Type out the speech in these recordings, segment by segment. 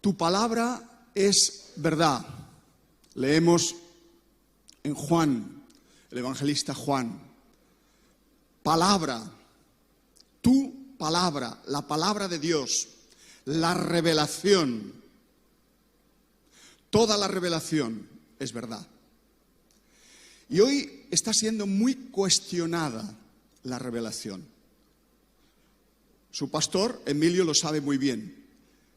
Tu palabra es verdad. Leemos en Juan, el evangelista Juan. Palabra, tu palabra, la palabra de Dios, la revelación. Toda la revelación es verdad. Y hoy está siendo muy cuestionada la revelación. Su pastor, Emilio, lo sabe muy bien.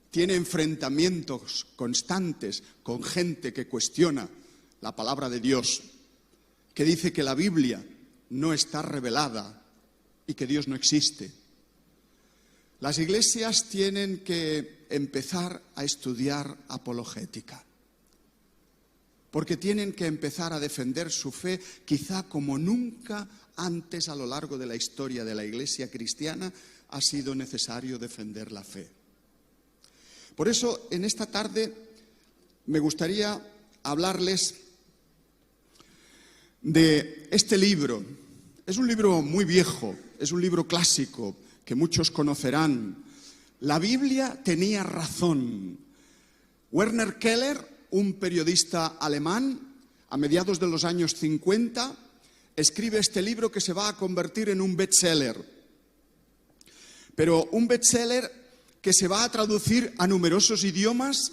Tiene enfrentamientos constantes con gente que cuestiona la palabra de Dios, que dice que la Biblia no está revelada y que Dios no existe. Las iglesias tienen que empezar a estudiar apologética, porque tienen que empezar a defender su fe, quizá como nunca antes a lo largo de la historia de la iglesia cristiana ha sido necesario defender la fe. Por eso, en esta tarde me gustaría hablarles de este libro. Es un libro muy viejo, es un libro clásico que muchos conocerán. La Biblia tenía razón. Werner Keller, un periodista alemán, a mediados de los años 50, escribe este libro que se va a convertir en un bestseller. Pero un bestseller que se va a traducir a numerosos idiomas,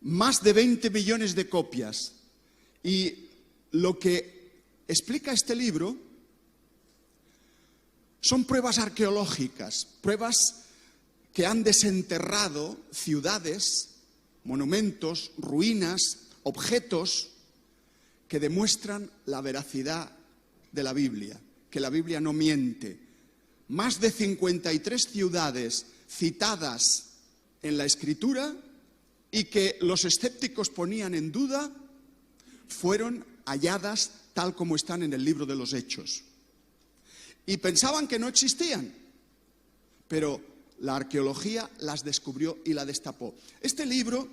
más de 20 millones de copias. Y lo que explica este libro son pruebas arqueológicas, pruebas que han desenterrado ciudades, monumentos, ruinas, objetos que demuestran la veracidad de la Biblia, que la Biblia no miente. Más de 53 ciudades citadas en la Escritura y que los escépticos ponían en duda, fueron halladas tal como están en el libro de los Hechos. Y pensaban que no existían, pero la arqueología las descubrió y la destapó. Este libro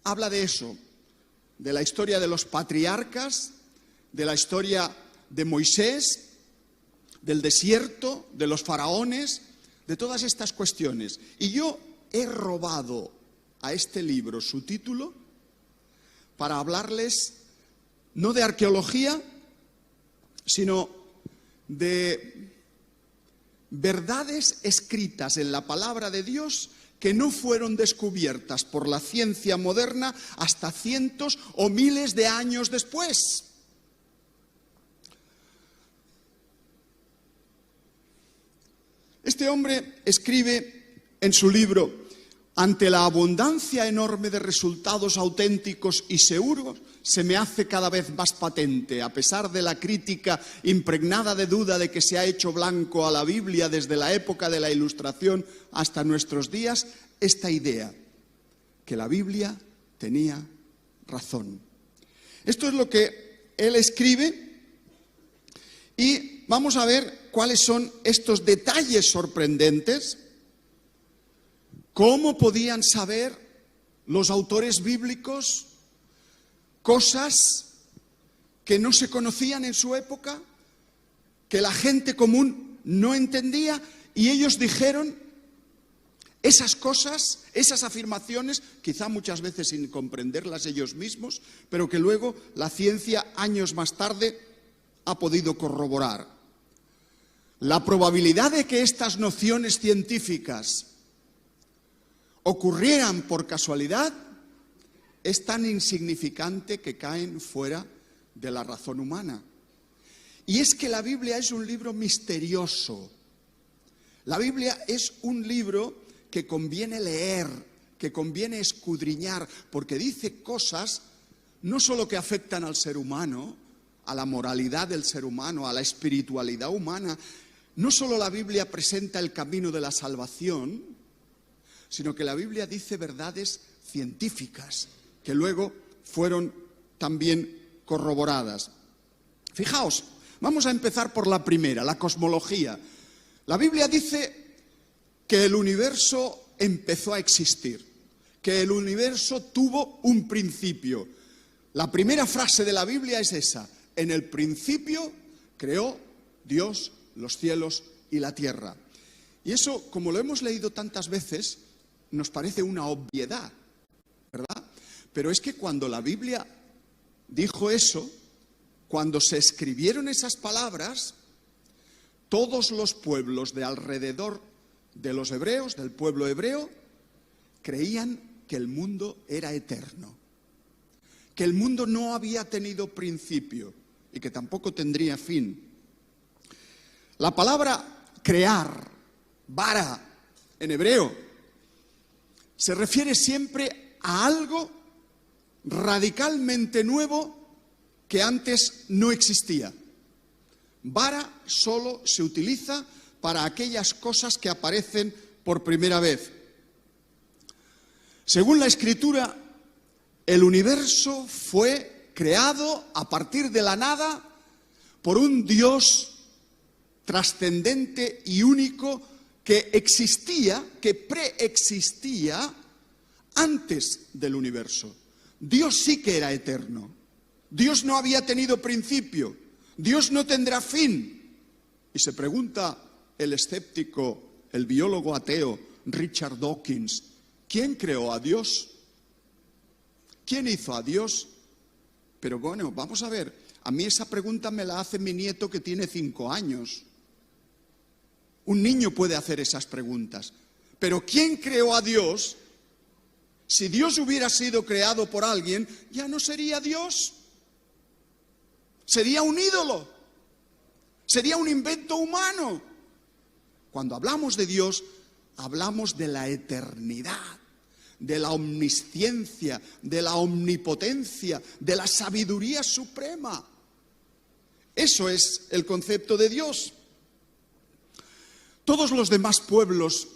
habla de eso, de la historia de los patriarcas, de la historia de Moisés, del desierto, de los faraones, de todas estas cuestiones. Y yo he robado a este libro su título para hablarles no de arqueología, sino de verdades escritas en la palabra de Dios que no fueron descubiertas por la ciencia moderna hasta cientos o miles de años después. Este hombre escribe en su libro: ante la abundancia enorme de resultados auténticos y seguros, se me hace cada vez más patente, a pesar de la crítica impregnada de duda de que se ha hecho blanco a la Biblia desde la época de la Ilustración hasta nuestros días, esta idea, que la Biblia tenía razón. Esto es lo que él escribe y vamos a ver cuáles son estos detalles sorprendentes. ¿Cómo podían saber los autores bíblicos cosas que no se conocían en su época, que la gente común no entendía? Y ellos dijeron esas cosas, esas afirmaciones, quizá muchas veces sin comprenderlas ellos mismos, pero que luego la ciencia, años más tarde, ha podido corroborar. La probabilidad de que estas nociones científicas ocurrieran por casualidad es tan insignificante que caen fuera de la razón humana. Y es que la Biblia es un libro misterioso. La Biblia es un libro que conviene leer, que conviene escudriñar, porque dice cosas no solo que afectan al ser humano, a la moralidad del ser humano, a la espiritualidad humana. No solo la Biblia presenta el camino de la salvación, sino que la Biblia dice verdades científicas que luego fueron también corroboradas. Fijaos, vamos a empezar por la primera, la cosmología. La Biblia dice que el universo empezó a existir, que el universo tuvo un principio. La primera frase de la Biblia es esa: en el principio creó Dios los cielos y la tierra. Y eso, como lo hemos leído tantas veces, nos parece una obviedad, ¿verdad? Pero es que cuando la Biblia dijo eso, cuando se escribieron esas palabras, todos los pueblos de alrededor de los hebreos, del pueblo hebreo, creían que el mundo era eterno, que el mundo no había tenido principio y que tampoco tendría fin. La palabra crear, bara, en hebreo, se refiere siempre a algo radicalmente nuevo que antes no existía. Bara solo se utiliza para aquellas cosas que aparecen por primera vez. Según la Escritura, el universo fue creado a partir de la nada por un Dios trascendente y único que existía, que preexistía antes del universo. Dios sí que era eterno. Dios no había tenido principio. Dios no tendrá fin. Y se pregunta el escéptico, el biólogo ateo Richard Dawkins, ¿quién creó a Dios? ¿Quién hizo a Dios? Pero bueno, vamos a ver, a mí esa pregunta me la hace mi nieto que tiene 5 años. Un niño puede hacer esas preguntas. Pero ¿quién creó a Dios? Si Dios hubiera sido creado por alguien, ya no sería Dios. Sería un ídolo. Sería un invento humano. Cuando hablamos de Dios, hablamos de la eternidad, de la omnisciencia, de la omnipotencia, de la sabiduría suprema. Eso es el concepto de Dios. Todos los demás pueblos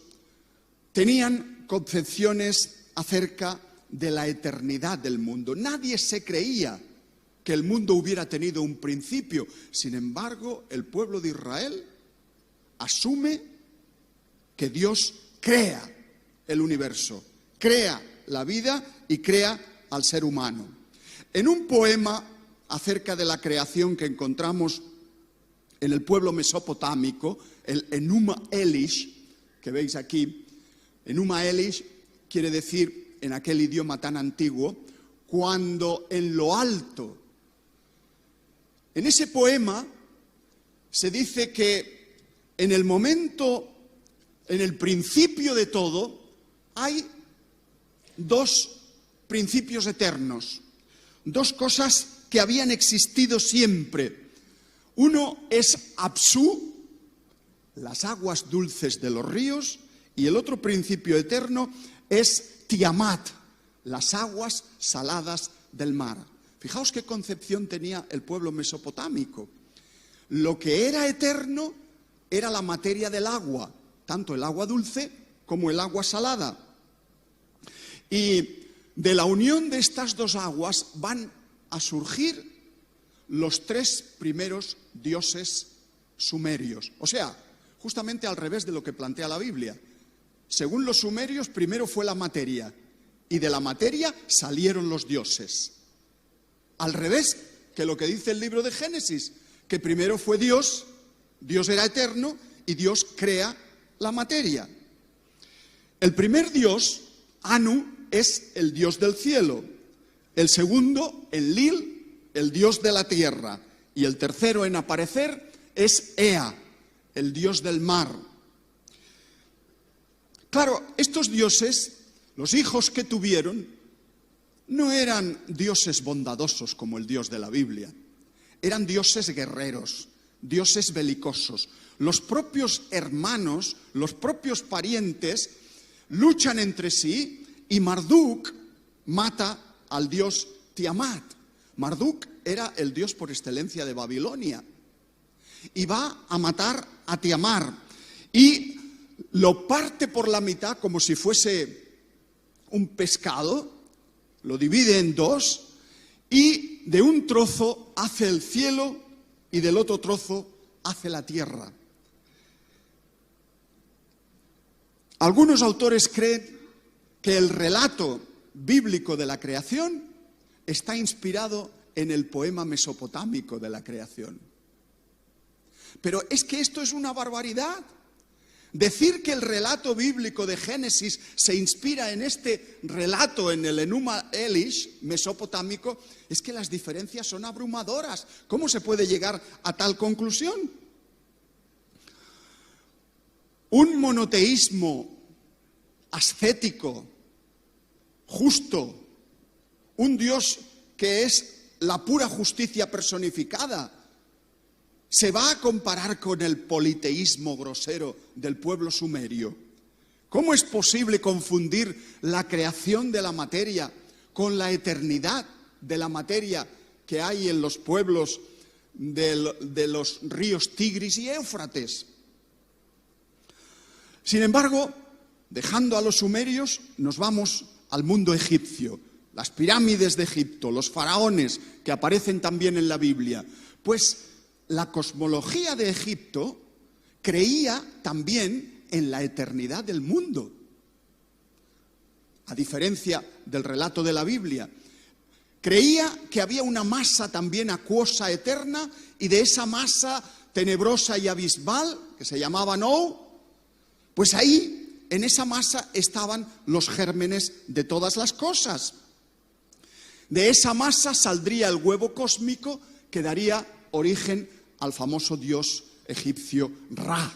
tenían concepciones acerca de la eternidad del mundo. Nadie se creía que el mundo hubiera tenido un principio. Sin embargo, el pueblo de Israel asume que Dios crea el universo, crea la vida y crea al ser humano. En un poema acerca de la creación que encontramos en el pueblo mesopotámico, el Enuma Elish, que veis aquí, Enuma Elish quiere decir, en aquel idioma tan antiguo, cuando en lo alto. En ese poema se dice que en el momento, en el principio de todo, hay 2 principios eternos, 2 cosas que habían existido siempre. Uno es Apsu, las aguas dulces de los ríos, y el otro principio eterno es Tiamat, las aguas saladas del mar. Fijaos qué concepción tenía el pueblo mesopotámico. Lo que era eterno era la materia del agua, tanto el agua dulce como el agua salada. Y de la unión de estas 2 aguas van a surgir los 3 primeros dioses sumerios. O sea, justamente al revés de lo que plantea la Biblia. Según los sumerios, primero fue la materia, y de la materia salieron los dioses. Al revés que lo que dice el libro de Génesis, que primero fue Dios, Dios era eterno, y Dios crea la materia. El primer dios, Anu, es el dios del cielo. El segundo, Enlil, el dios de la tierra. Y el tercero en aparecer es Ea, el dios del mar. Claro, estos dioses, los hijos que tuvieron, no eran dioses bondadosos como el Dios de la Biblia. Eran dioses guerreros, dioses belicosos. Los propios hermanos, los propios parientes, luchan entre sí y Marduk mata al dios Tiamat. Marduk era el dios por excelencia de Babilonia. Y va a matar a Tiamat. Y lo parte por la mitad como si fuese un pescado, lo divide en 2 y de un trozo hace el cielo y del otro trozo hace la tierra. Algunos autores creen que el relato bíblico de la creación está inspirado en el poema mesopotámico de la creación. Pero es que esto es una barbaridad. Decir que el relato bíblico de Génesis se inspira en este relato, en el Enuma Elish mesopotámico, es que las diferencias son abrumadoras. ¿Cómo se puede llegar a tal conclusión? Un monoteísmo ascético, justo, un Dios que es la pura justicia personificada, ¿se va a comparar con el politeísmo grosero del pueblo sumerio? ¿Cómo es posible confundir la creación de la materia con la eternidad de la materia que hay en los pueblos de los ríos Tigris y Éufrates? Sin embargo, dejando a los sumerios, nos vamos al mundo egipcio, las pirámides de Egipto, los faraones que aparecen también en la Biblia. Pues la cosmología de Egipto creía también en la eternidad del mundo, a diferencia del relato de la Biblia. Creía que había una masa también acuosa eterna y de esa masa tenebrosa y abismal, que se llamaba Nou, pues ahí, en esa masa, estaban los gérmenes de todas las cosas. De esa masa saldría el huevo cósmico que daría origen al famoso dios egipcio Ra,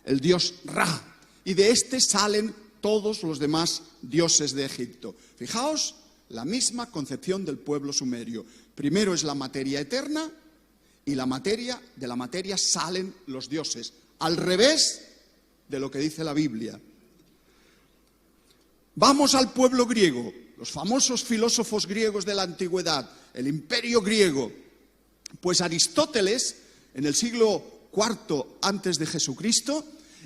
el dios Ra. Y de este salen todos los demás dioses de Egipto. Fijaos, la misma concepción del pueblo sumerio. Primero es la materia eterna y de la materia salen los dioses. Al revés de lo que dice la Biblia. Vamos al pueblo griego, los famosos filósofos griegos de la antigüedad, el imperio griego. Pues Aristóteles, en el siglo IV antes de Jesucristo,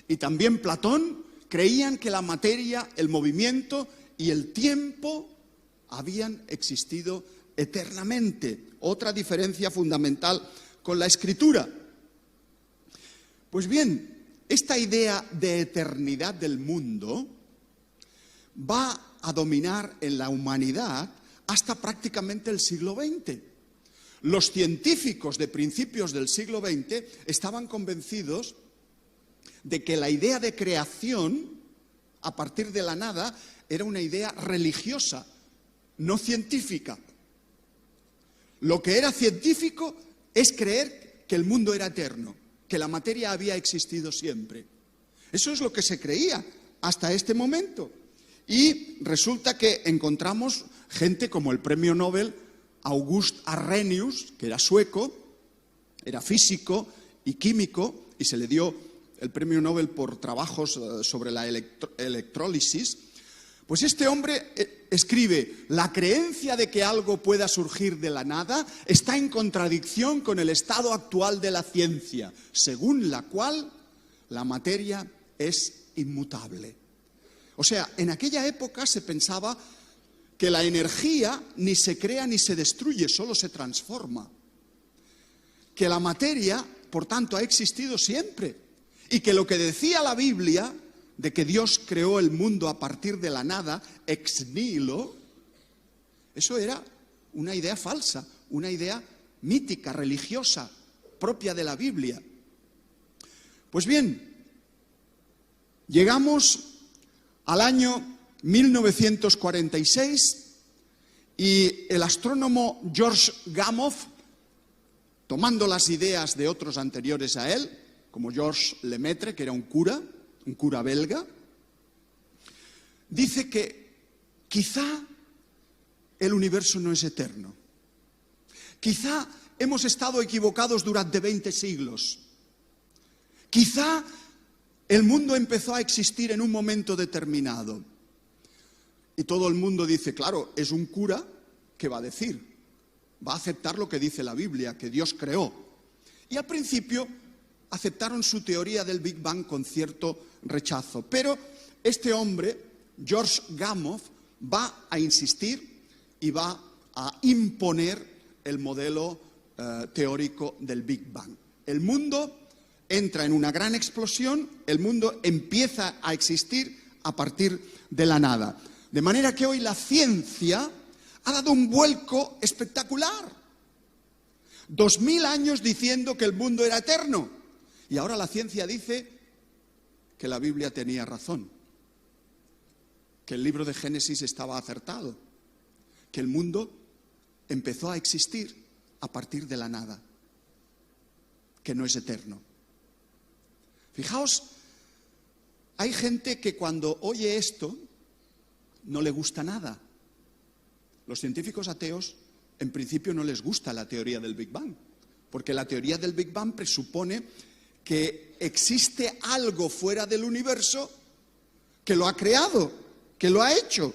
y también Platón, creían que la materia, el movimiento y el tiempo habían existido eternamente. Otra diferencia fundamental con la Escritura. Pues bien, esta idea de eternidad del mundo va a dominar en la humanidad hasta prácticamente el siglo XX. Los científicos de principios del siglo XX estaban convencidos de que la idea de creación a partir de la nada era una idea religiosa, no científica. Lo que era científico es creer que el mundo era eterno, que la materia había existido siempre. Eso es lo que se creía hasta este momento. Y resulta que encontramos gente como el premio Nobel August Arrhenius, que era sueco, era físico y químico, y se le dio el premio Nobel por trabajos sobre la electrólisis. Pues este hombre escribe: la creencia de que algo pueda surgir de la nada está en contradicción con el estado actual de la ciencia, según la cual la materia es inmutable. O sea, en aquella época se pensaba que la energía ni se crea ni se destruye, solo se transforma. Que la materia, por tanto, ha existido siempre. Y que lo que decía la Biblia, de que Dios creó el mundo a partir de la nada, ex nihilo, eso era una idea falsa, una idea mítica, religiosa, propia de la Biblia. Pues bien, llegamos al año 1946 y el astrónomo George Gamow, tomando las ideas de otros anteriores a él, como Georges Lemaitre, que era un cura belga, dice que quizá el universo no es eterno. Quizá hemos estado equivocados durante 20 siglos. Quizá el mundo empezó a existir en un momento determinado. Y todo el mundo dice, claro, es un cura, ¿qué va a decir? Va a aceptar lo que dice la Biblia, que Dios creó. Y al principio aceptaron su teoría del Big Bang con cierto rechazo. Pero este hombre, George Gamow, va a insistir y va a imponer el modelo teórico del Big Bang. El mundo entra en una gran explosión, el mundo empieza a existir a partir de la nada. De manera que hoy la ciencia ha dado un vuelco espectacular. 2000 años diciendo que el mundo era eterno. Y ahora la ciencia dice que la Biblia tenía razón, que el libro de Génesis estaba acertado, que el mundo empezó a existir a partir de la nada, que no es eterno. Fijaos, hay gente que cuando oye esto no le gusta nada. Los científicos ateos, en principio, no les gusta la teoría del Big Bang, porque la teoría del Big Bang presupone que existe algo fuera del universo que lo ha creado, que lo ha hecho.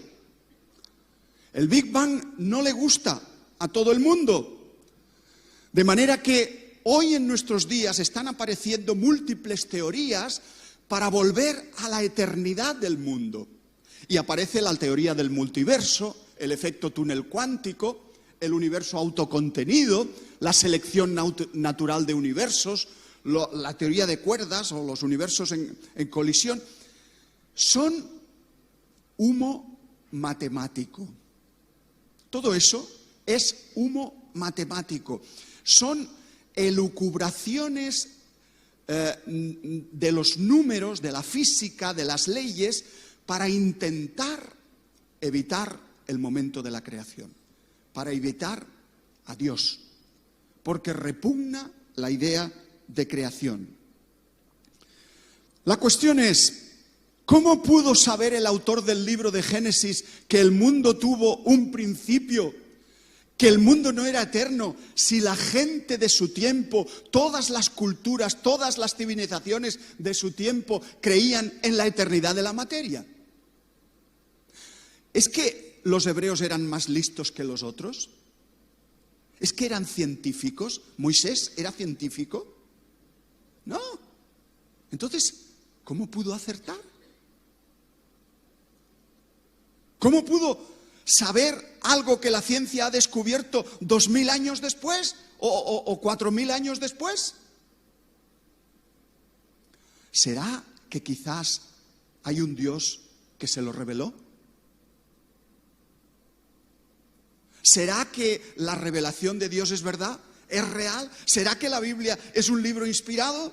El Big Bang no le gusta a todo el mundo, de manera que hoy en nuestros días están apareciendo múltiples teorías para volver a la eternidad del mundo. Y aparece la teoría del multiverso, el efecto túnel cuántico, el universo autocontenido, la selección natural de universos, la teoría de cuerdas o los universos en colisión. Son humo matemático. Todo eso es humo matemático. Son elucubraciones de los números, de la física, de las leyes, para intentar evitar el momento de la creación, para evitar a Dios, porque repugna la idea de creación. La cuestión es, ¿cómo pudo saber el autor del libro de Génesis que el mundo tuvo un principio, que el mundo no era eterno, si la gente de su tiempo, todas las culturas, todas las civilizaciones de su tiempo creían en la eternidad de la materia? ¿Es que los hebreos eran más listos que los otros? ¿Es que eran científicos? ¿Moisés era científico? No. Entonces, ¿cómo pudo acertar? ¿Cómo pudo saber algo que la ciencia ha descubierto 2000 años después o 4000 años después? ¿Será que quizás hay un Dios que se lo reveló? ¿Será que la revelación de Dios es verdad? ¿Es real? ¿Será que la Biblia es un libro inspirado?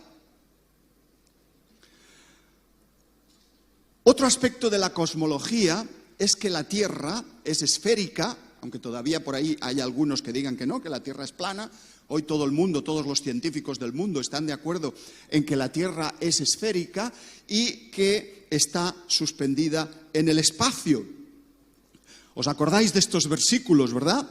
Otro aspecto de la cosmología es que la Tierra es esférica, aunque todavía por ahí hay algunos que digan que no, que la Tierra es plana. Hoy todo el mundo, todos los científicos del mundo están de acuerdo en que la Tierra es esférica y que está suspendida en el espacio. ¿Os acordáis de estos versículos, verdad?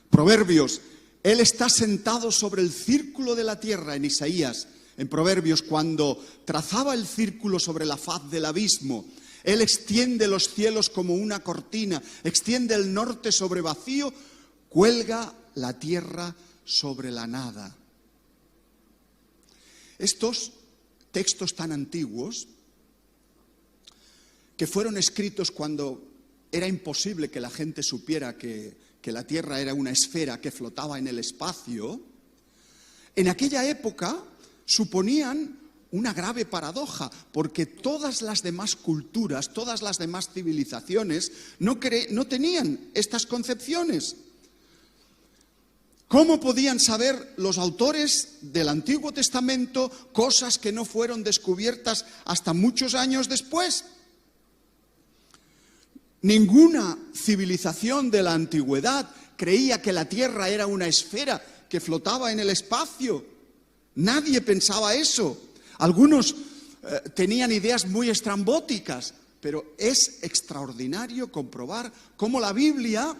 Proverbios. Él está sentado sobre el círculo de la tierra, en Isaías, en Proverbios, cuando trazaba el círculo sobre la faz del abismo. Él extiende los cielos como una cortina, extiende el norte sobre vacío, cuelga la tierra sobre la nada. Estos textos tan antiguos, que fueron escritos cuando era imposible que la gente supiera que la Tierra era una esfera que flotaba en el espacio, en aquella época suponían una grave paradoja, porque todas las demás culturas, todas las demás civilizaciones no tenían estas concepciones. ¿Cómo podían saber los autores del Antiguo Testamento cosas que no fueron descubiertas hasta muchos años después? Ninguna civilización de la antigüedad creía que la Tierra era una esfera que flotaba en el espacio. Nadie pensaba eso. Algunos tenían ideas muy estrambóticas, pero es extraordinario comprobar cómo la Biblia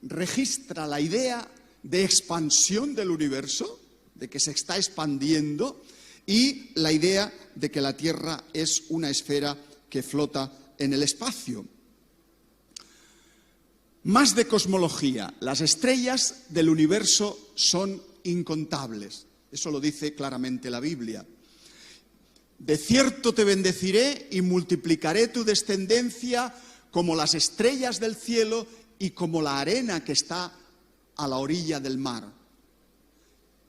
registra la idea de expansión del universo, de que se está expandiendo, y la idea de que la Tierra es una esfera que flota en el espacio. Más de cosmología. Las estrellas del universo son incontables. Eso lo dice claramente la Biblia. De cierto te bendeciré y multiplicaré tu descendencia como las estrellas del cielo y como la arena que está a la orilla del mar.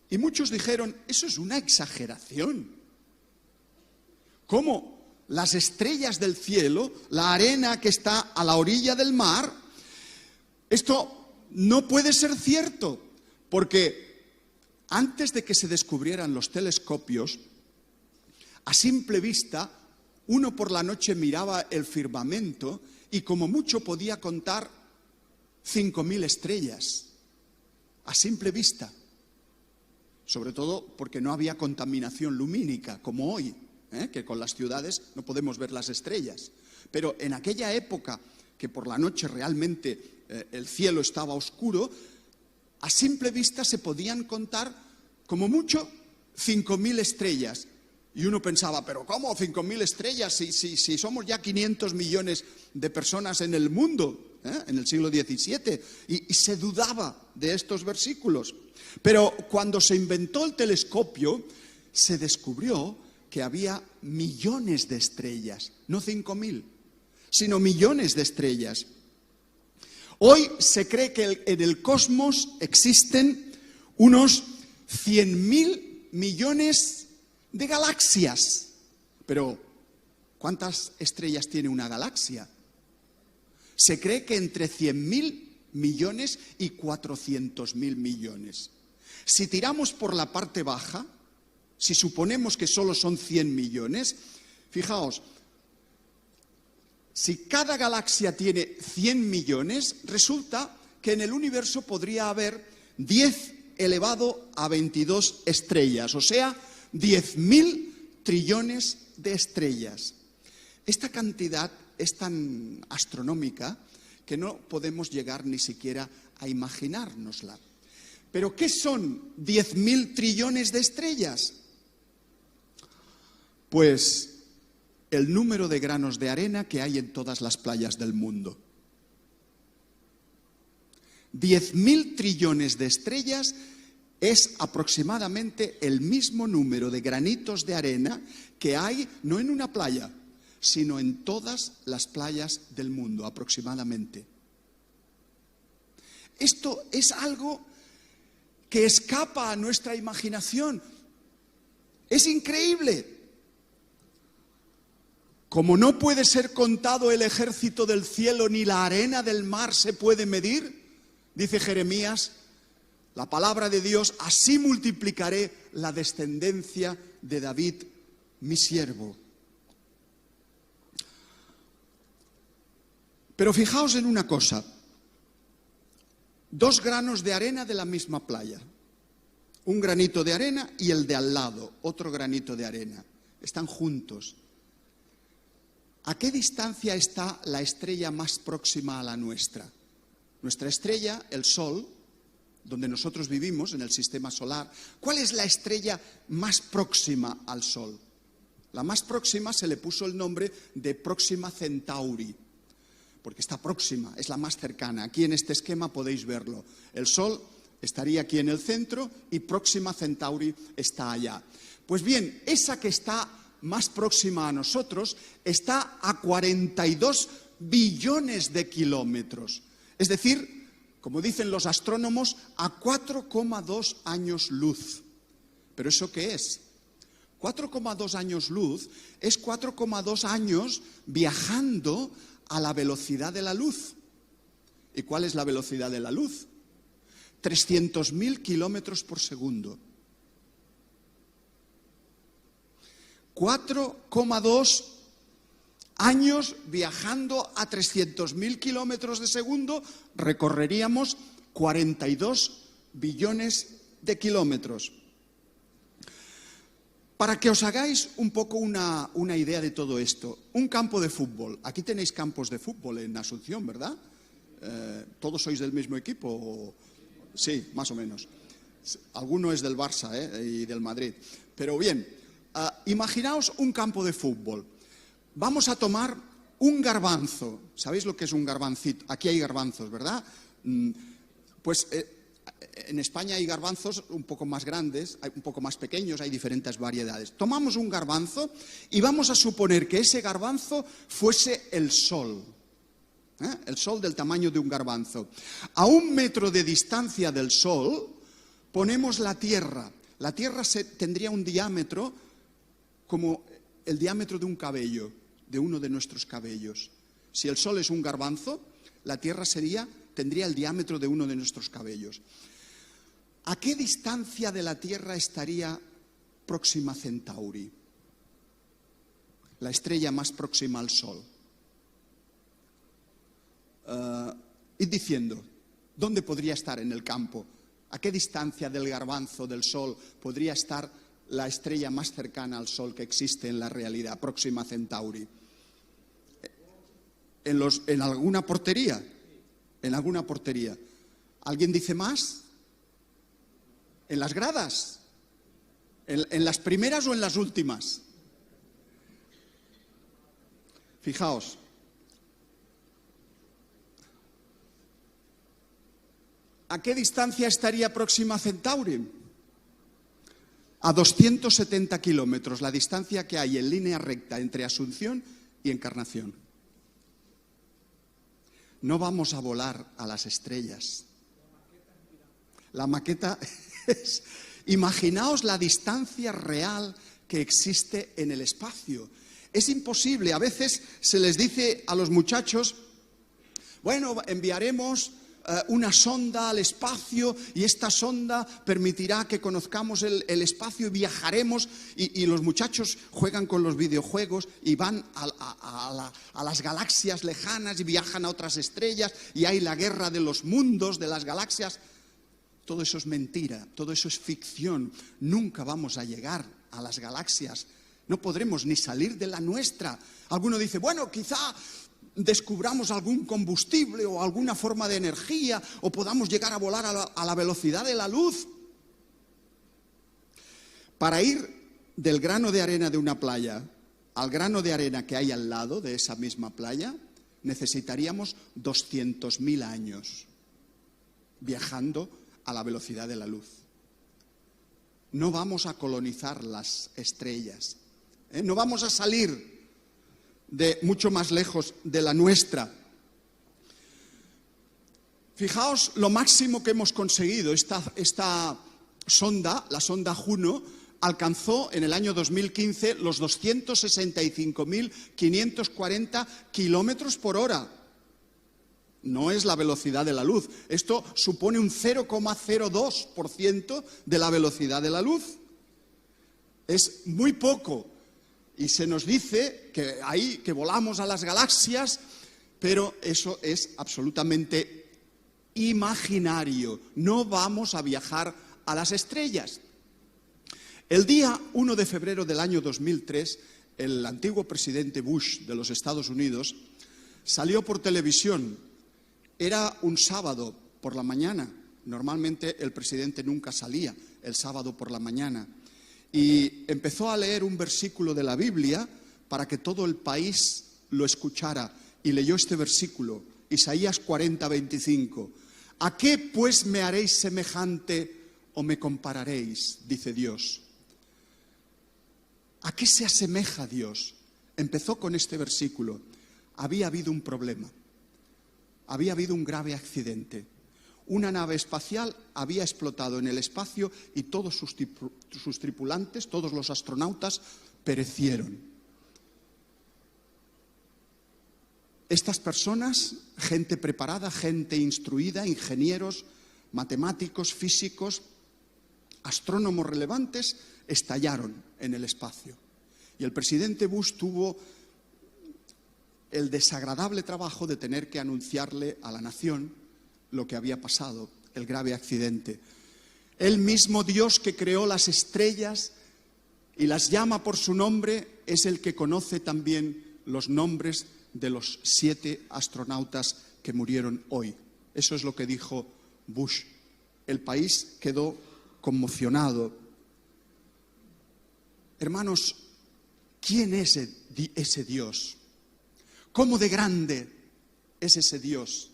Y muchos dijeron, eso es una exageración. ¿Cómo las estrellas del cielo, la arena que está a la orilla del mar? Esto no puede ser cierto, porque antes de que se descubrieran los telescopios, a simple vista uno por la noche miraba el firmamento y como mucho podía contar 5.000 estrellas a simple vista. Sobre todo porque no había contaminación lumínica como hoy, que con las ciudades no podemos ver las estrellas. Pero en aquella época, que por la noche realmente el cielo estaba oscuro, a simple vista se podían contar como mucho 5.000 estrellas. Y uno pensaba, ¿pero cómo 5.000 estrellas si somos ya 500 millones de personas en el mundo, en el siglo XVII? Y se dudaba de estos versículos. Pero cuando se inventó el telescopio, se descubrió que había millones de estrellas, no 5.000, sino millones de estrellas. Hoy se cree que en el cosmos existen unos 100.000 millones de galaxias. Pero, ¿cuántas estrellas tiene una galaxia? Se cree que entre 100.000 millones y 400.000 millones. Si tiramos por la parte baja, si suponemos que solo son 100 millones, fijaos, si cada galaxia tiene 100 millones, resulta que en el universo podría haber 10 elevado a 22 estrellas, o sea, 10.000 trillones de estrellas. Esta cantidad es tan astronómica que no podemos llegar ni siquiera a imaginárnosla. ¿Pero qué son 10.000 trillones de estrellas? Pues el número de granos de arena que hay en todas las playas del mundo. 10.000 trillones de estrellas es aproximadamente el mismo número de granitos de arena que hay, no en una playa, sino en todas las playas del mundo, aproximadamente. Esto es algo que escapa a nuestra imaginación. Es increíble. Como no puede ser contado el ejército del cielo ni la arena del mar se puede medir, dice Jeremías, la palabra de Dios, así multiplicaré la descendencia de David, mi siervo. Pero fijaos en una cosa, 2 granos de arena de la misma playa, un granito de arena y el de al lado, otro granito de arena, están juntos. ¿A qué distancia está la estrella más próxima a la nuestra? Nuestra estrella, el Sol, donde nosotros vivimos, en el sistema solar, ¿cuál es la estrella más próxima al Sol? La más próxima se le puso el nombre de Próxima Centauri, porque está próxima, es la más cercana. Aquí en este esquema podéis verlo. El Sol estaría aquí en el centro y Próxima Centauri está allá. Pues bien, esa que está más próxima a nosotros está a 42 billones de kilómetros. Es decir, como dicen los astrónomos, a 4,2 años luz. ¿Pero eso qué es? 4,2 años luz es 4,2 años viajando a la velocidad de la luz. ¿Y cuál es la velocidad de la luz? 300.000 kilómetros por segundo. 4,2 años viajando a 300.000 kilómetros de segundo, recorreríamos 42 billones de kilómetros. Para que os hagáis un poco una idea de todo esto, un campo de fútbol. Aquí tenéis campos de fútbol en Asunción, ¿verdad? ¿Todos sois del mismo equipo? Sí, más o menos. Alguno es del Barça y del Madrid. Pero bien, imaginaos un campo de fútbol. Vamos a tomar un garbanzo. ¿Sabéis lo que es un garbancito? Aquí hay garbanzos, ¿verdad? Pues en España hay garbanzos un poco más grandes, un poco más pequeños, hay diferentes variedades. Tomamos un garbanzo y vamos a suponer que ese garbanzo fuese el Sol. El Sol del tamaño de un garbanzo. A 1 metro de distancia del Sol ponemos la Tierra. La Tierra tendría un diámetro como el diámetro de un cabello, de uno de nuestros cabellos. Si el Sol es un garbanzo, la Tierra tendría el diámetro de uno de nuestros cabellos. ¿A qué distancia de la Tierra estaría Próxima Centauri? la estrella más próxima al Sol. Id diciendo, ¿dónde podría estar en el campo? ¿A qué distancia del garbanzo del Sol podría estar la estrella más cercana al Sol que existe en la realidad, Próxima Centauri? ¿En alguna portería? En alguna portería. ¿Alguien dice más? ¿En las gradas? ¿En las primeras o en las últimas? Fijaos. ¿A qué distancia estaría Próxima Centauri? A 270 kilómetros, la distancia que hay en línea recta entre Asunción y Encarnación. No vamos a volar a las estrellas. La maqueta es... Imaginaos la distancia real que existe en el espacio. Es imposible. A veces se les dice a los muchachos, bueno, enviaremos una sonda al espacio y esta sonda permitirá que conozcamos el espacio y viajaremos, y los muchachos juegan con los videojuegos y van a las galaxias lejanas y viajan a otras estrellas y hay la guerra de los mundos, de las galaxias. Todo eso es mentira, todo eso es ficción. Nunca vamos a llegar a las galaxias, no podremos ni salir de la nuestra. Alguno dice, bueno, quizá descubramos algún combustible o alguna forma de energía o podamos llegar a volar a la velocidad de la luz. Para ir del grano de arena de una playa al grano de arena que hay al lado de esa misma playa, necesitaríamos 200.000 años viajando a la velocidad de la luz. No vamos a colonizar las estrellas, no vamos a salir de mucho más lejos de la nuestra. Fijaos lo máximo que hemos conseguido. Esta sonda, la sonda Juno, alcanzó en el año 2015 los 265.540 kilómetros por hora. No es la velocidad de la luz. Esto supone un 0,02% de la velocidad de la luz. Es muy poco. Y se nos dice que volamos a las galaxias, pero eso es absolutamente imaginario. No vamos a viajar a las estrellas. El día 1 de febrero del año 2003, el antiguo presidente Bush de los Estados Unidos salió por televisión. Era un sábado por la mañana. Normalmente el presidente nunca salía el sábado por la mañana. Y empezó a leer un versículo de la Biblia para que todo el país lo escuchara. Y leyó este versículo, Isaías 40:25. ¿A qué pues me haréis semejante o me compararéis? Dice Dios. ¿A qué se asemeja Dios? Empezó con este versículo. Había habido un problema. Había habido un grave accidente. Una nave espacial había explotado en el espacio y todos sus tripulantes, todos los astronautas, perecieron. Estas personas, gente preparada, gente instruida, ingenieros, matemáticos, físicos, astrónomos relevantes, estallaron en el espacio. Y el presidente Bush tuvo el desagradable trabajo de tener que anunciarle a la nación lo que había pasado, el grave accidente. El mismo Dios que creó las estrellas y las llama por su nombre es el que conoce también los nombres de los 7 astronautas que murieron hoy. Eso es lo que dijo Bush. El país quedó conmocionado. Hermanos, ¿quién es ese Dios? ¿Cómo de grande es ese Dios?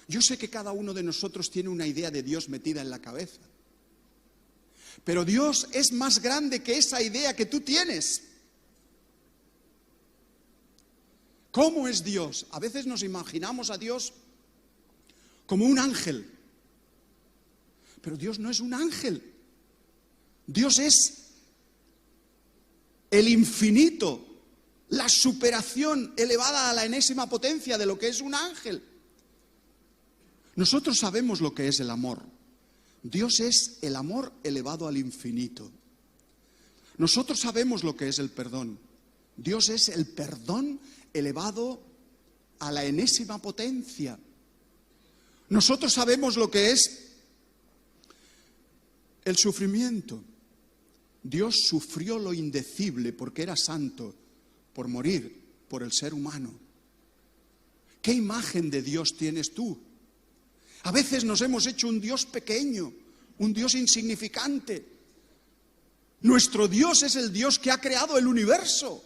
Yo sé que cada uno de nosotros tiene una idea de Dios metida en la cabeza. Pero Dios es más grande que esa idea que tú tienes. ¿Cómo es Dios? A veces nos imaginamos a Dios como un ángel. Pero Dios no es un ángel. Dios es el infinito, la superación elevada a la enésima potencia de lo que es un ángel. Nosotros sabemos lo que es el amor. Dios es el amor elevado al infinito. Nosotros sabemos lo que es el perdón. Dios es el perdón elevado a la enésima potencia. Nosotros sabemos lo que es el sufrimiento. Dios sufrió lo indecible porque era santo, por morir por el ser humano. ¿Qué imagen de Dios tienes tú? A veces nos hemos hecho un Dios pequeño, un Dios insignificante. Nuestro Dios es el Dios que ha creado el universo,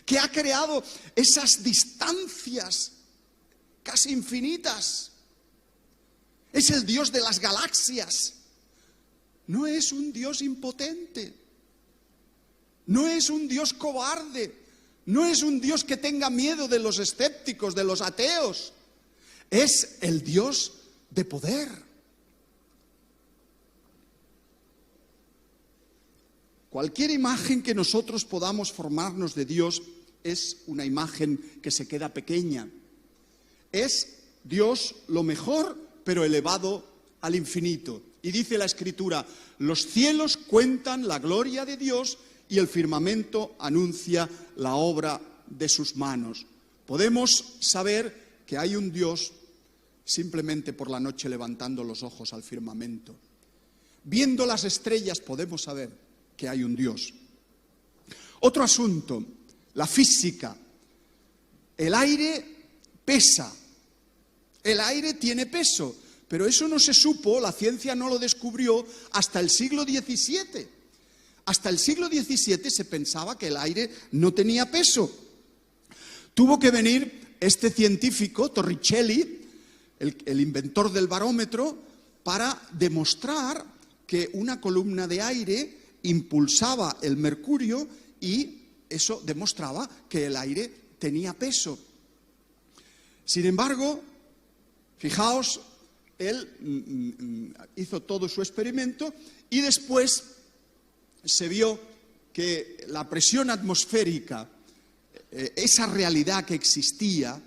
que ha creado esas distancias casi infinitas. Es el Dios de las galaxias. No es un Dios impotente. No es un Dios cobarde. No es un Dios que tenga miedo de los escépticos, de los ateos. Es el Dios de poder. Cualquier imagen que nosotros podamos formarnos de Dios es una imagen que se queda pequeña. Es Dios lo mejor, pero elevado al infinito. Y dice la Escritura, los cielos cuentan la gloria de Dios y el firmamento anuncia la obra de sus manos. Podemos saber que hay un Dios simplemente por la noche levantando los ojos al firmamento. Viendo las estrellas podemos saber que hay un Dios. Otro asunto, la física. El aire pesa. El aire tiene peso. Pero eso no se supo, la ciencia no lo descubrió hasta el siglo XVII. Hasta el siglo XVII se pensaba que el aire no tenía peso. Tuvo que venir este científico, Torricelli, el inventor del barómetro, para demostrar que una columna de aire impulsaba el mercurio y eso demostraba que el aire tenía peso. Sin embargo, fijaos, él hizo todo su experimento y después se vio que la presión atmosférica, esa realidad que existía,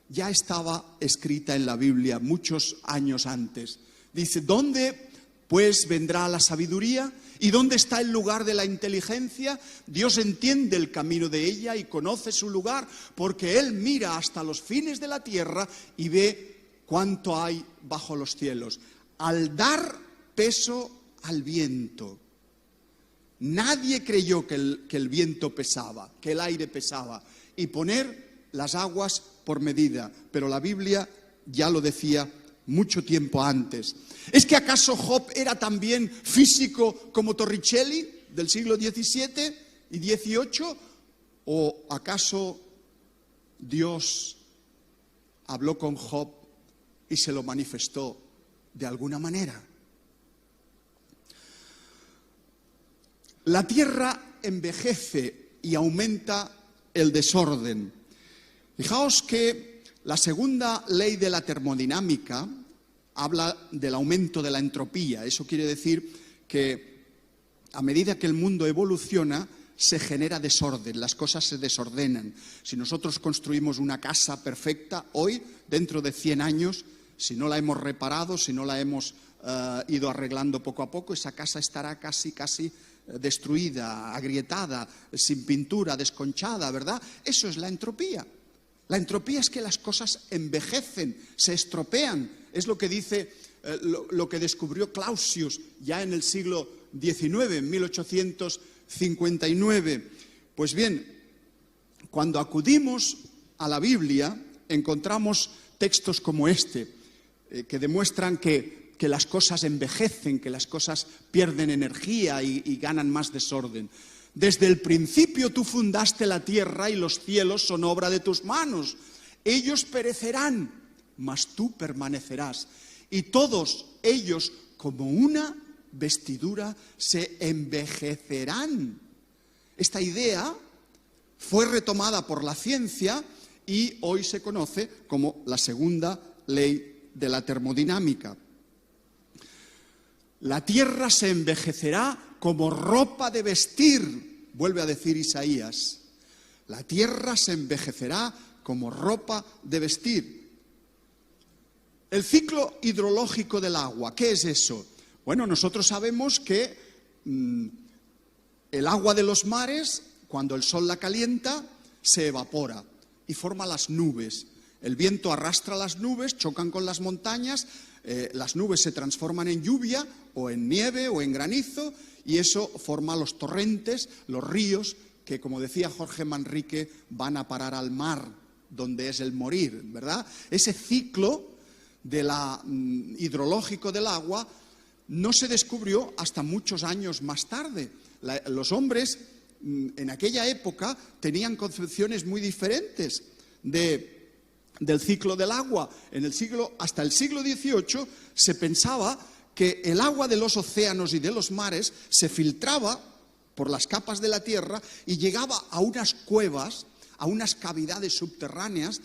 ya estaba escrita en la Biblia muchos años antes. Dice, ¿dónde pues vendrá la sabiduría? ¿Y dónde está el lugar de la inteligencia? Dios entiende el camino de ella y conoce su lugar, porque Él mira hasta los fines de la tierra y ve cuánto hay bajo los cielos. Al dar peso al viento, nadie creyó que el viento pesaba, que el aire pesaba, y poner las aguas por medida. Pero la Biblia ya lo decía mucho tiempo antes. ¿Es que acaso Job era también físico como Torricelli del siglo XVII y XVIII? ¿O acaso Dios habló con Job y se lo manifestó de alguna manera? La tierra envejece y aumenta el desorden. Fijaos que la segunda ley de la termodinámica habla del aumento de la entropía. Eso quiere decir que a medida que el mundo evoluciona, se genera desorden, las cosas se desordenan. Si nosotros construimos una casa perfecta hoy, dentro de 100 años, si no la hemos reparado, si no la hemos ido arreglando poco a poco, esa casa estará casi destruida, agrietada, sin pintura, desconchada, ¿verdad? Eso es la entropía. La entropía es que las cosas envejecen, se estropean. Es lo que dice, lo que descubrió Clausius ya en el siglo XIX, en 1859. Pues bien, cuando acudimos a la Biblia, encontramos textos como este, que demuestran que las cosas envejecen, que las cosas pierden energía y ganan más desorden. Desde el principio tú fundaste la tierra y los cielos son obra de tus manos. Ellos perecerán, mas tú permanecerás. Y todos ellos, como una vestidura, se envejecerán. Esta idea fue retomada por la ciencia y hoy se conoce como la segunda ley de la termodinámica. La tierra se envejecerá como ropa de vestir, vuelve a decir Isaías. La tierra se envejecerá como ropa de vestir. El ciclo hidrológico del agua, ¿qué es eso? Bueno, nosotros sabemos que el agua de los mares, Cuando el sol la calienta, se evapora y forma las nubes. El viento arrastra las nubes, chocan con las montañas, las nubes se transforman en lluvia o en nieve o en granizo y eso forma los torrentes, los ríos, que como decía Jorge Manrique, van a parar al mar, donde es el morir, ¿verdad? Ese ciclo hidrológico del agua no se descubrió hasta muchos años más tarde. Los hombres en aquella época tenían concepciones muy diferentes del ciclo del agua. Hasta el siglo XVIII se pensaba que el agua de los océanos y de los mares se filtraba por las capas de la tierra y llegaba a unas cuevas, a unas cavidades subterráneas,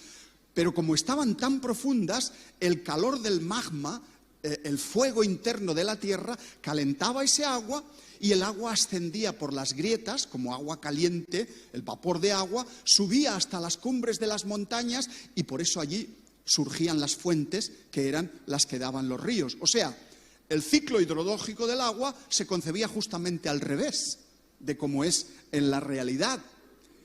pero como estaban tan profundas, el calor del magma, el fuego interno de la tierra, calentaba ese agua y el agua ascendía por las grietas como agua caliente, el vapor de agua, subía hasta las cumbres de las montañas y por eso allí surgían las fuentes que eran las que daban los ríos. O sea, el ciclo hidrológico del agua se concebía justamente al revés de cómo es en la realidad.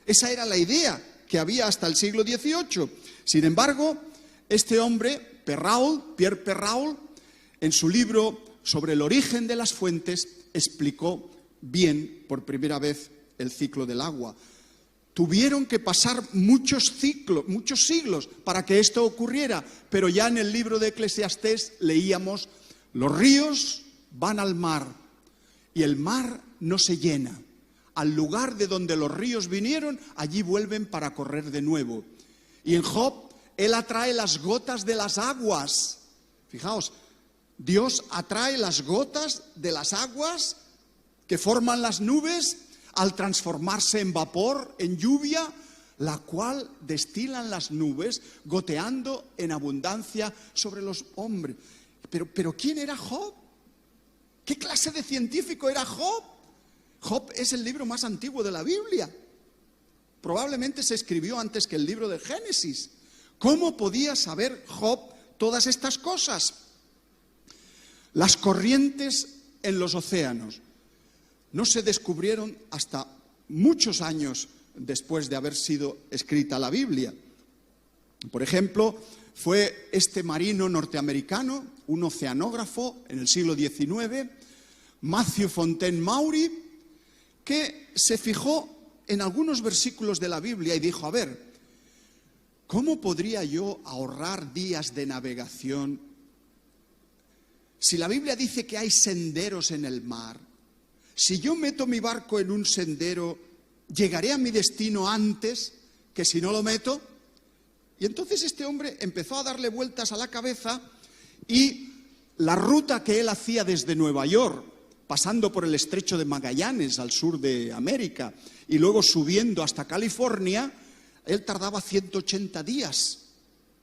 Esa era la idea que había hasta el siglo XVIII. Sin embargo, este hombre, Pierre Perrault, en su libro sobre el origen de las fuentes, explicó bien por primera vez el ciclo del agua. Tuvieron que pasar muchos siglos para que esto ocurriera, pero ya en el libro de Eclesiastés leíamos: los ríos van al mar y el mar no se llena. Al lugar de donde los ríos vinieron, allí vuelven para correr de nuevo. Y en Job, él atrae las gotas de las aguas. Fijaos, Dios atrae las gotas de las aguas que forman las nubes al transformarse en vapor, en lluvia, la cual destilan las nubes, goteando en abundancia sobre los hombres. Pero ¿quién era Job? ¿Qué clase de científico era Job? Job es el libro más antiguo de la Biblia. Probablemente se escribió antes que el libro de Génesis. ¿Cómo podía saber Job todas estas cosas? Las corrientes en los océanos no se descubrieron hasta muchos años después de haber sido escrita la Biblia. Por ejemplo, fue este marino norteamericano, un oceanógrafo en el siglo XIX, Matthew Fontaine Maury, que se fijó en algunos versículos de la Biblia y dijo: a ver, ¿cómo podría yo ahorrar días de navegación si la Biblia dice que hay senderos en el mar? Si yo meto mi barco en un sendero, ¿llegaré a mi destino antes que si no lo meto? Y entonces este hombre empezó a darle vueltas a la cabeza y la ruta que él hacía desde Nueva York, pasando por el estrecho de Magallanes al sur de América y luego subiendo hasta California, él tardaba 180 días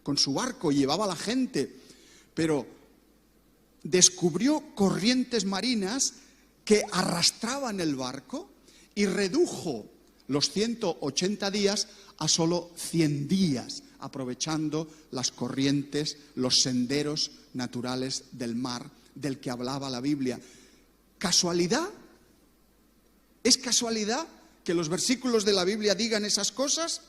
con su barco y llevaba a la gente, pero descubrió corrientes marinas que arrastraban el barco y redujo los 180 días a solo 100 días, aprovechando las corrientes, los senderos naturales del mar del que hablaba la Biblia. ¿Casualidad? ¿Es casualidad que los versículos de la Biblia digan esas cosas?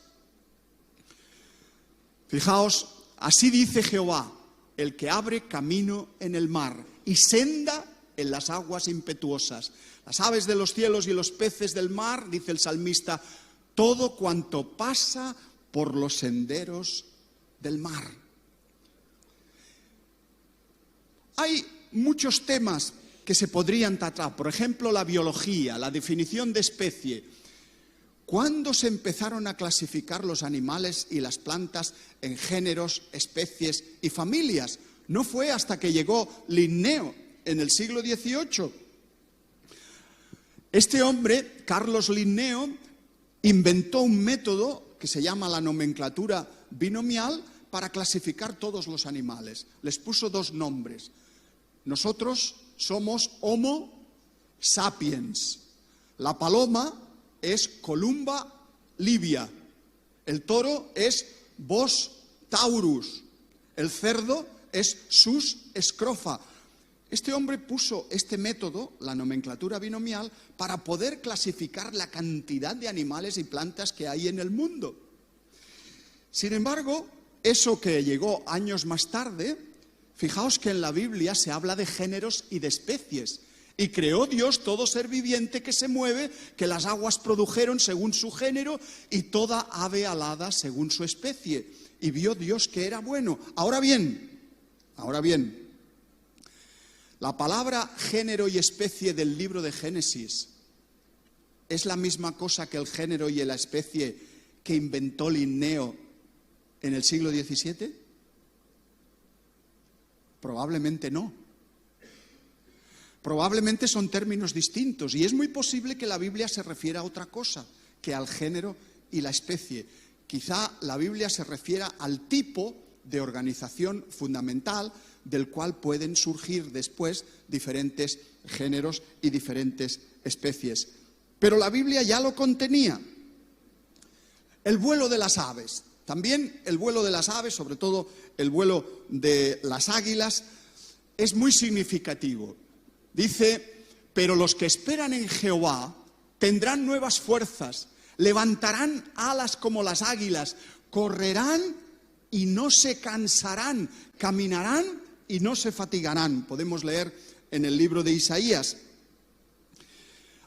Fijaos, así dice Jehová, el que abre camino en el mar y senda en las aguas impetuosas. Las aves de los cielos y los peces del mar, dice el salmista, todo cuanto pasa por los senderos del mar. Hay muchos temas que se podrían tratar, por ejemplo, la biología, la definición de especie. ¿Cuándo se empezaron a clasificar los animales y las plantas en géneros, especies y familias? No fue hasta que llegó Linneo en el siglo XVIII. Este hombre, Carlos Linneo, inventó un método que se llama la nomenclatura binomial para clasificar todos los animales. Les puso dos nombres. Nosotros somos Homo sapiens. La paloma es Columba livia. El toro es Bos taurus. El cerdo es Sus scrofa. Este hombre puso este método, la nomenclatura binomial, para poder clasificar la cantidad de animales y plantas que hay en el mundo. Sin embargo, eso que llegó años más tarde, fijaos que en la Biblia se habla de géneros y de especies. Y creó Dios todo ser viviente que se mueve, que las aguas produjeron según su género y toda ave alada según su especie. Y vio Dios que era bueno. Ahora bien, la palabra género y especie del libro de Génesis es la misma cosa que el género y la especie que inventó Linneo en el siglo XVII. Probablemente no. Probablemente son términos distintos y es muy posible que la Biblia se refiera a otra cosa que al género y la especie. Quizá la Biblia se refiera al tipo de organización fundamental del cual pueden surgir después diferentes géneros y diferentes especies. Pero la Biblia ya lo contenía. El vuelo de las aves. También el vuelo de las aves, sobre todo el vuelo de las águilas, es muy significativo. Dice, pero los que esperan en Jehová tendrán nuevas fuerzas, levantarán alas como las águilas, correrán y no se cansarán, caminarán y no se fatigarán. Podemos leer en el libro de Isaías.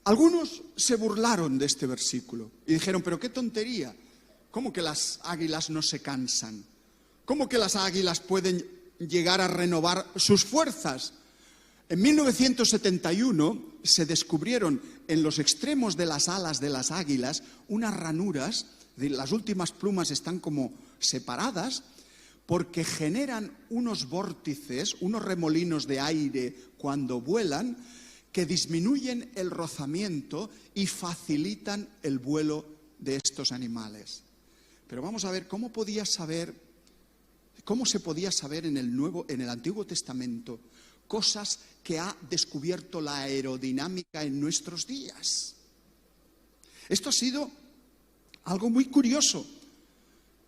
Algunos se burlaron de este versículo y dijeron, pero qué tontería, ¿cómo que las águilas no se cansan? ¿Cómo que las águilas pueden llegar a renovar sus fuerzas? En 1971 se descubrieron en los extremos de las alas de las águilas unas ranuras, las últimas plumas están como separadas, porque generan unos vórtices, unos remolinos de aire cuando vuelan, que disminuyen el rozamiento y facilitan el vuelo de estos animales. Pero vamos a ver cómo se podía saber en el Antiguo Testamento cosas que ha descubierto la aerodinámica en nuestros días. Esto ha sido algo muy curioso.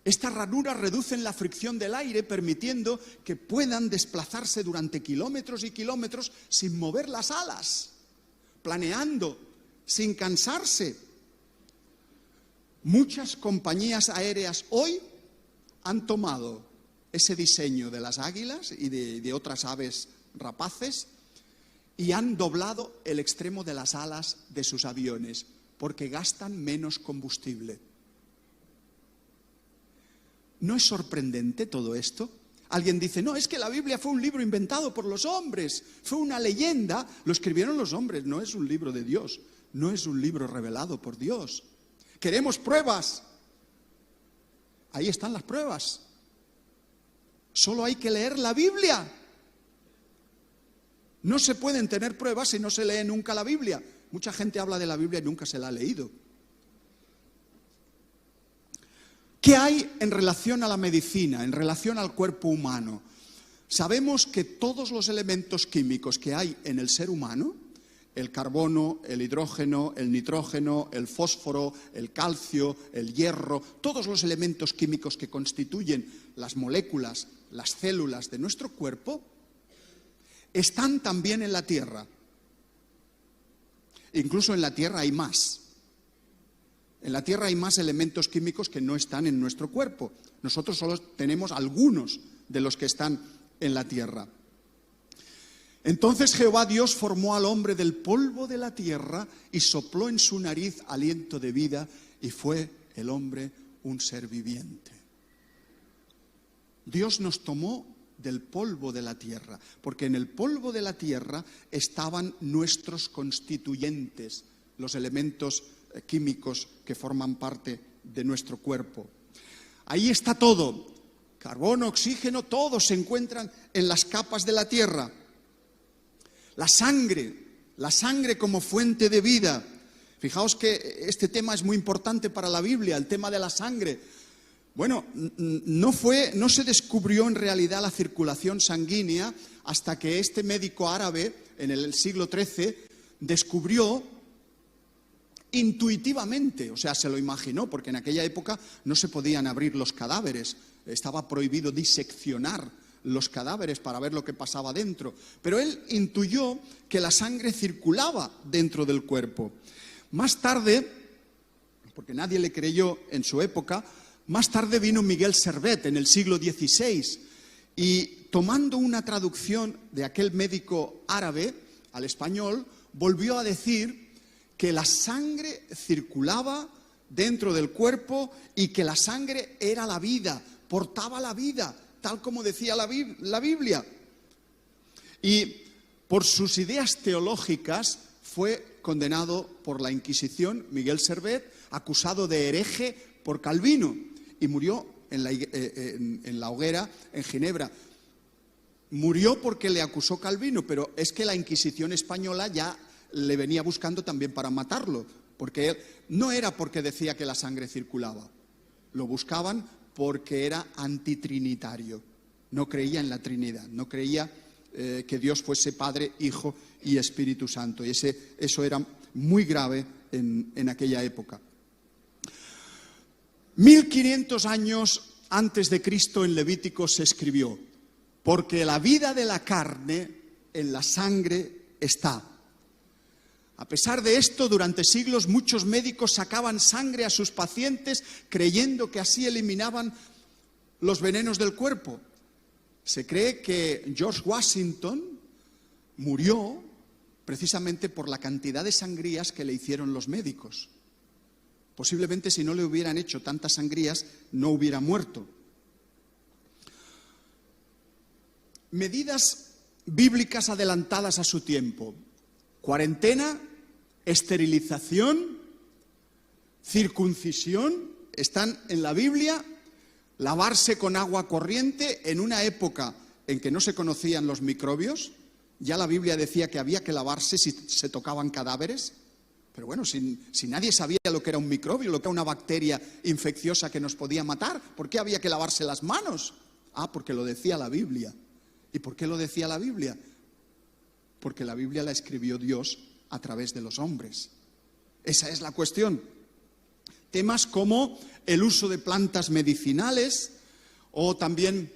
Estas ranuras reducen la fricción del aire, permitiendo que puedan desplazarse durante kilómetros y kilómetros sin mover las alas, planeando, sin cansarse. Muchas compañías aéreas hoy han tomado ese diseño de las águilas y de otras aves rapaces y han doblado el extremo de las alas de sus aviones porque gastan menos combustible. ¿No es sorprendente todo esto? Alguien dice, no, es que la Biblia fue un libro inventado por los hombres, fue una leyenda, lo escribieron los hombres, no es un libro de Dios, no es un libro revelado por Dios. Queremos pruebas. Ahí están las pruebas. Solo hay que leer la Biblia. No se pueden tener pruebas si no se lee nunca la Biblia. Mucha gente habla de la Biblia y nunca se la ha leído. ¿Qué hay en relación a la medicina, en relación al cuerpo humano? Sabemos que todos los elementos químicos que hay en el ser humano, el carbono, el hidrógeno, el nitrógeno, el fósforo, el calcio, el hierro, todos los elementos químicos que constituyen las moléculas, las células de nuestro cuerpo, están también en la Tierra. Incluso en la Tierra hay más. En la Tierra hay más elementos químicos que no están en nuestro cuerpo. Nosotros solo tenemos algunos de los que están en la Tierra. Entonces Jehová Dios formó al hombre del polvo de la tierra y sopló en su nariz aliento de vida y fue el hombre un ser viviente. Dios nos tomó del polvo de la tierra, porque en el polvo de la tierra estaban nuestros constituyentes, los elementos químicos que forman parte de nuestro cuerpo. Ahí está todo, carbono, oxígeno, todos se encuentran en las capas de la tierra. La sangre como fuente de vida. Fijaos que este tema es muy importante para la Biblia, el tema de la sangre. Bueno, no se descubrió en realidad la circulación sanguínea hasta que este médico árabe, en el siglo XIII, descubrió intuitivamente, o sea, se lo imaginó, porque en aquella época no se podían abrir los cadáveres, estaba prohibido diseccionar los cadáveres para ver lo que pasaba dentro, pero él intuyó que la sangre circulaba dentro del cuerpo. Más tarde, porque nadie le creyó en su época, más tarde vino Miguel Servet en el siglo XVI y tomando una traducción de aquel médico árabe al español, volvió a decir que la sangre circulaba dentro del cuerpo y que la sangre era la vida, portaba la vida, tal como decía la Biblia. Y por sus ideas teológicas fue condenado por la Inquisición, Miguel Servet, acusado de hereje por Calvino, y murió en la hoguera en Ginebra. Murió porque le acusó Calvino, pero es que la Inquisición española ya le venía buscando también para matarlo, porque él no era porque decía que la sangre circulaba, lo buscaban porque era antitrinitario, no creía en la Trinidad, no creía que Dios fuese Padre, Hijo y Espíritu Santo, y eso era muy grave en aquella época. 1500 años antes de Cristo en Levítico se escribió: porque la vida de la carne en la sangre está. A pesar de esto, durante siglos muchos médicos sacaban sangre a sus pacientes creyendo que así eliminaban los venenos del cuerpo. Se cree que George Washington murió precisamente por la cantidad de sangrías que le hicieron los médicos. Posiblemente si no le hubieran hecho tantas sangrías, no hubiera muerto. Medidas bíblicas adelantadas a su tiempo: cuarentena, esterilización, circuncisión, están en la Biblia. Lavarse con agua corriente en una época en que no se conocían los microbios. Ya la Biblia decía que había que lavarse si se tocaban cadáveres. Pero bueno, si nadie sabía lo que era un microbio, lo que era una bacteria infecciosa que nos podía matar, ¿por qué había que lavarse las manos? Porque lo decía la Biblia. ¿Y por qué lo decía la Biblia? Porque la Biblia la escribió Dios a través de los hombres. Esa es la cuestión. Temas como el uso de plantas medicinales o también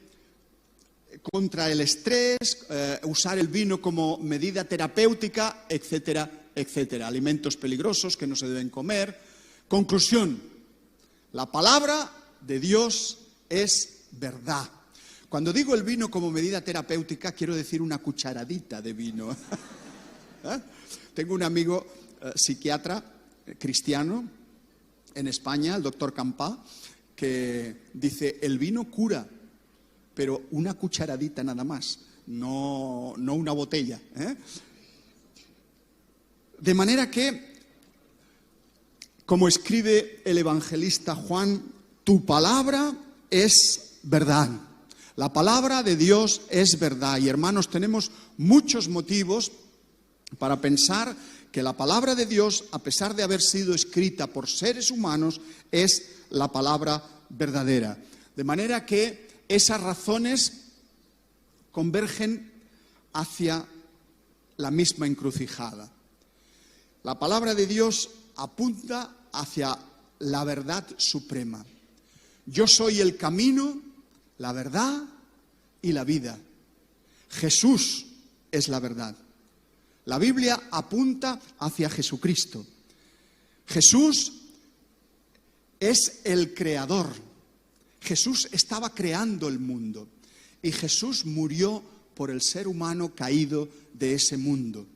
contra el estrés, usar el vino como medida terapéutica, etcétera, etcétera. Alimentos peligrosos que no se deben comer. Conclusión: la palabra de Dios es verdad. Cuando digo el vino como medida terapéutica, quiero decir una cucharadita de vino. Tengo un amigo psiquiatra cristiano en España, el doctor Campá, que dice: el vino cura, pero una cucharadita nada más, no una botella. De manera que, como escribe el evangelista Juan, tu palabra es verdad. La palabra de Dios es verdad. Y hermanos, tenemos muchos motivos para pensar que la palabra de Dios, a pesar de haber sido escrita por seres humanos, es la palabra verdadera. De manera que esas razones convergen hacia la misma encrucijada. La palabra de Dios apunta hacia la verdad suprema. Yo soy el camino, la verdad y la vida. Jesús es la verdad. La Biblia apunta hacia Jesucristo. Jesús es el creador. Jesús estaba creando el mundo y Jesús murió por el ser humano caído de ese mundo.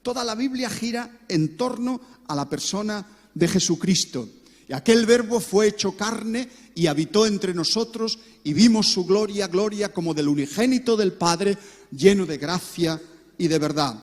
Toda la Biblia gira en torno a la persona de Jesucristo. Y aquel Verbo fue hecho carne y habitó entre nosotros y vimos su gloria, gloria como del unigénito del Padre, lleno de gracia y de verdad.